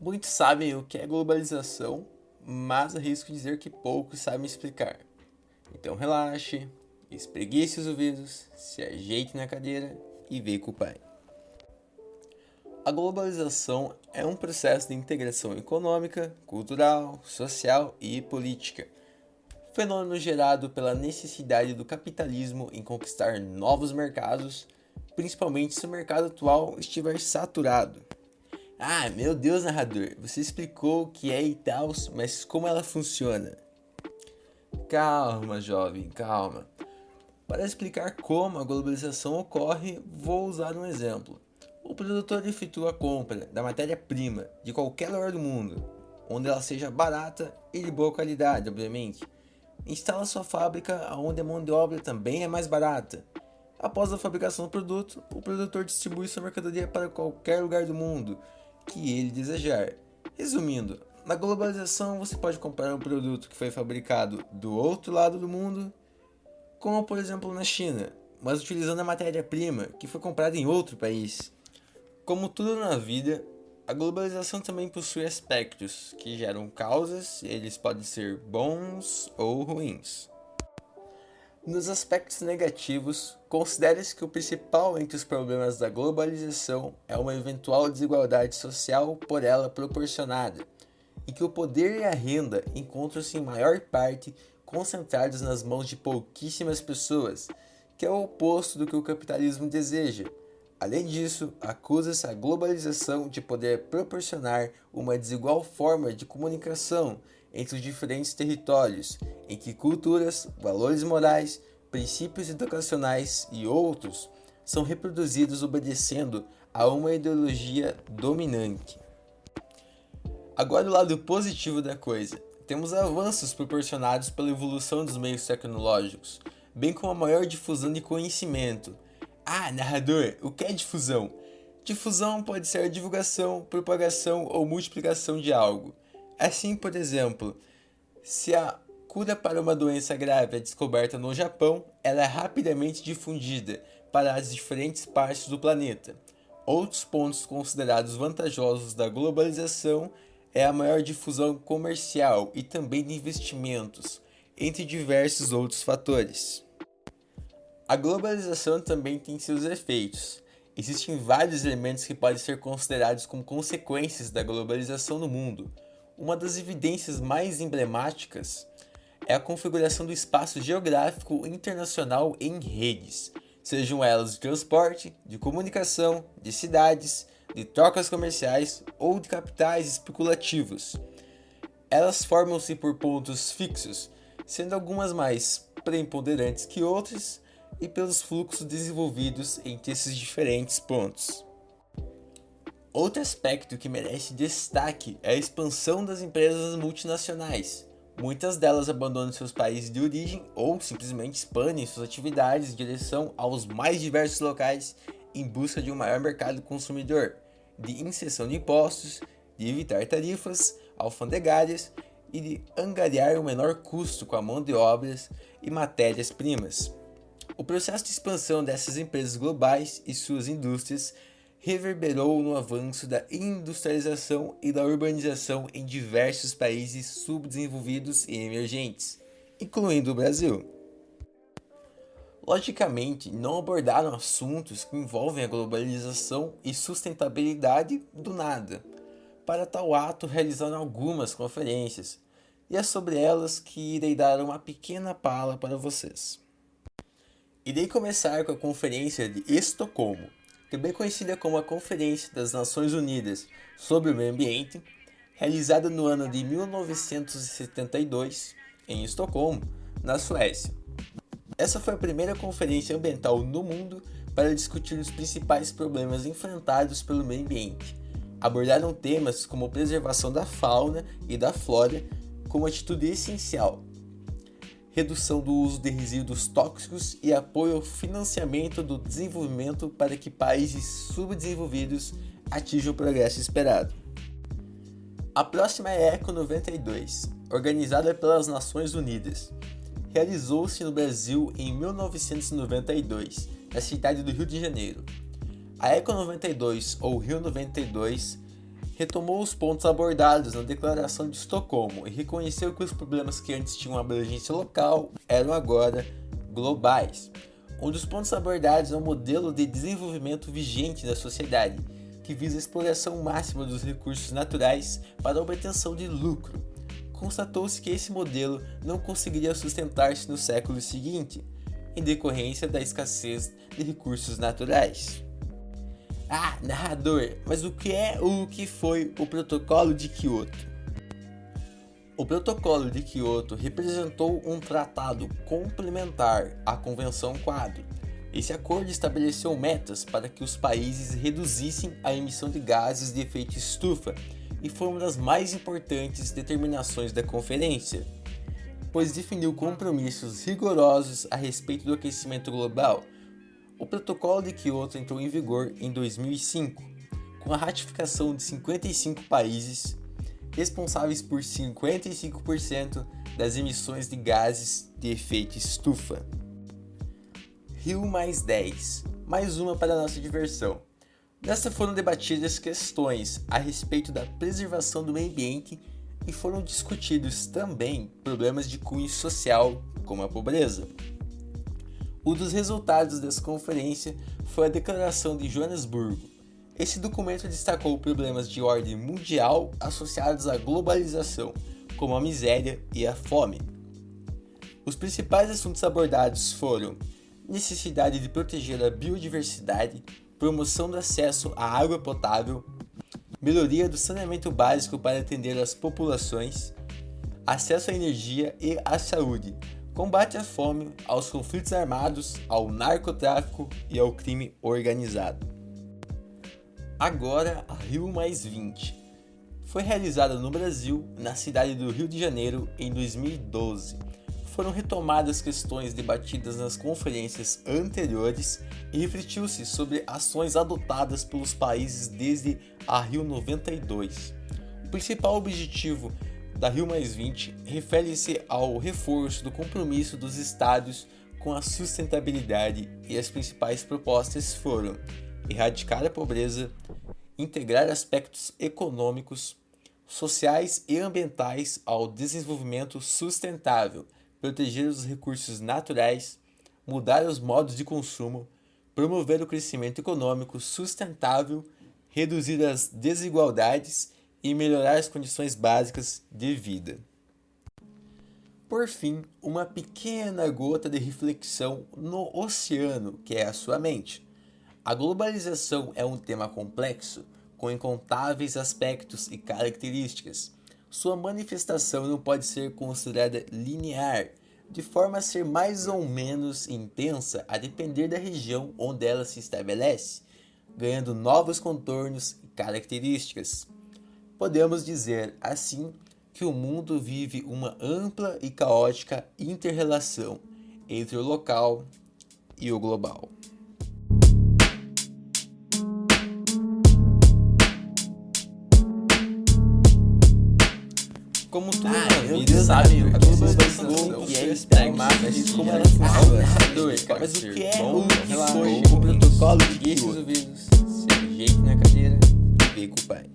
Muitos sabem o que é globalização, mas arrisco dizer que poucos sabem explicar. Então relaxe, espreguice os ouvidos, se ajeite na cadeira e vem com o pai. A globalização é um processo de integração econômica, cultural, social e política. Fenômeno gerado pela necessidade do capitalismo em conquistar novos mercados, principalmente se o mercado atual estiver saturado. Ah, meu Deus, narrador, você explicou o que é e tal, mas como ela funciona? Calma, jovem, calma. Para explicar como a globalização ocorre, vou usar um exemplo. O produtor efetua a compra da matéria-prima de qualquer lugar do mundo, onde ela seja barata e de boa qualidade, obviamente. Instala sua fábrica onde a mão de obra também é mais barata. Após a fabricação do produto, o produtor distribui sua mercadoria para qualquer lugar do mundo que ele desejar. Resumindo, na globalização você pode comprar um produto que foi fabricado do outro lado do mundo, como por exemplo na China, mas utilizando a matéria-prima que foi comprada em outro país. Como tudo na vida, a globalização também possui aspectos que geram causas, e eles podem ser bons ou ruins. Nos aspectos negativos, considere-se que o principal entre os problemas da globalização é uma eventual desigualdade social por ela proporcionada, e que o poder e a renda encontram-se em maior parte concentrados nas mãos de pouquíssimas pessoas, que é o oposto do que o capitalismo deseja. Além disso, acusa-se a globalização de poder proporcionar uma desigual forma de comunicação entre os diferentes territórios, em que culturas, valores morais, princípios educacionais e outros são reproduzidos obedecendo a uma ideologia dominante. Agora o lado positivo da coisa. Temos avanços proporcionados pela evolução dos meios tecnológicos, bem como a maior difusão de conhecimento. Ah, narrador, o que é difusão? Difusão pode ser a divulgação, propagação ou multiplicação de algo. Assim, por exemplo, se a cura para uma doença grave é descoberta no Japão, ela é rapidamente difundida para as diferentes partes do planeta. Outros pontos considerados vantajosos da globalização é a maior difusão comercial e também de investimentos, entre diversos outros fatores. A globalização também tem seus efeitos. Existem vários elementos que podem ser considerados como consequências da globalização no mundo. Uma das evidências mais emblemáticas é a configuração do espaço geográfico internacional em redes, sejam elas de transporte, de comunicação, de cidades, de trocas comerciais ou de capitais especulativos. Elas formam-se por pontos fixos, sendo algumas mais preponderantes que outras, e pelos fluxos desenvolvidos entre esses diferentes pontos. Outro aspecto que merece destaque é a expansão das empresas multinacionais. Muitas delas abandonam seus países de origem ou simplesmente expandem suas atividades em direção aos mais diversos locais em busca de um maior mercado consumidor, de inserção de impostos, de evitar tarifas alfandegárias e de angariar o menor custo com a mão de obras e matérias-primas. O processo de expansão dessas empresas globais e suas indústrias reverberou no avanço da industrialização e da urbanização em diversos países subdesenvolvidos e emergentes, incluindo o Brasil. Logicamente, não abordaram assuntos que envolvem a globalização e sustentabilidade do nada. Para tal ato, realizaram algumas conferências, e é sobre elas que irei dar uma pequena pala para vocês. Irei começar com a Conferência de Estocolmo, também conhecida como a Conferência das Nações Unidas sobre o Meio Ambiente, realizada no ano de 1972 em Estocolmo, na Suécia. Essa foi a primeira conferência ambiental no mundo para discutir os principais problemas enfrentados pelo meio ambiente. Abordaram temas como preservação da fauna e da flora como atitude essencial, redução do uso de resíduos tóxicos e apoio ao financiamento do desenvolvimento para que países subdesenvolvidos atinjam o progresso esperado. A próxima é a Eco 92, organizada pelas Nações Unidas. Realizou-se no Brasil em 1992, na cidade do Rio de Janeiro. A Eco 92, ou Rio 92, retomou os pontos abordados na Declaração de Estocolmo e reconheceu que os problemas que antes tinham abrangência local eram agora globais. Um dos pontos abordados é o modelo de desenvolvimento vigente da sociedade, que visa a exploração máxima dos recursos naturais para a obtenção de lucro. Constatou-se que esse modelo não conseguiria sustentar-se no século seguinte, em decorrência da escassez de recursos naturais. Narrador, mas o que foi o Protocolo de Kyoto? O Protocolo de Kyoto representou um tratado complementar à Convenção Quadro. Esse acordo estabeleceu metas para que os países reduzissem a emissão de gases de efeito estufa e foi uma das mais importantes determinações da conferência, pois definiu compromissos rigorosos a respeito do aquecimento global. O Protocolo de Kyoto entrou em vigor em 2005, com a ratificação de 55 países, responsáveis por 55% das emissões de gases de efeito estufa. Rio+10, mais uma para a nossa diversão. Nesta foram debatidas questões a respeito da preservação do meio ambiente e foram discutidos também problemas de cunho social, como a pobreza. Um dos resultados dessa conferência foi a Declaração de Joanesburgo. Esse documento destacou problemas de ordem mundial associados à globalização, como a miséria e a fome. Os principais assuntos abordados foram necessidade de proteger a biodiversidade, promoção do acesso à água potável, melhoria do saneamento básico para atender as populações, acesso à energia e à saúde, combate à fome, aos conflitos armados, ao narcotráfico e ao crime organizado. Agora, a Rio+20 foi realizada no Brasil, na cidade do Rio de Janeiro, em 2012. Foram retomadas questões debatidas nas conferências anteriores e refletiu-se sobre ações adotadas pelos países desde a Rio 92. O principal objetivo da Rio+20 refere-se ao reforço do compromisso dos estados com a sustentabilidade e as principais propostas foram erradicar a pobreza, integrar aspectos econômicos, sociais e ambientais ao desenvolvimento sustentável, proteger os recursos naturais, mudar os modos de consumo, promover o crescimento econômico sustentável, reduzir as desigualdades e melhorar as condições básicas de vida. Por fim, uma pequena gota de reflexão no oceano, que é a sua mente. A globalização é um tema complexo, com incontáveis aspectos e características. Sua manifestação não pode ser considerada linear, de forma a ser mais ou menos intensa a depender da região onde ela se estabelece, ganhando novos contornos e características. Podemos dizer, assim, que o mundo vive uma ampla e caótica inter-relação entre o local e o global. Como tudo na vida, sabe, a globalização e é extremada, como ela funciona. Mas o que foi o Protocolo de Kyoto? Se ajeite na cadeira e vem com o pai.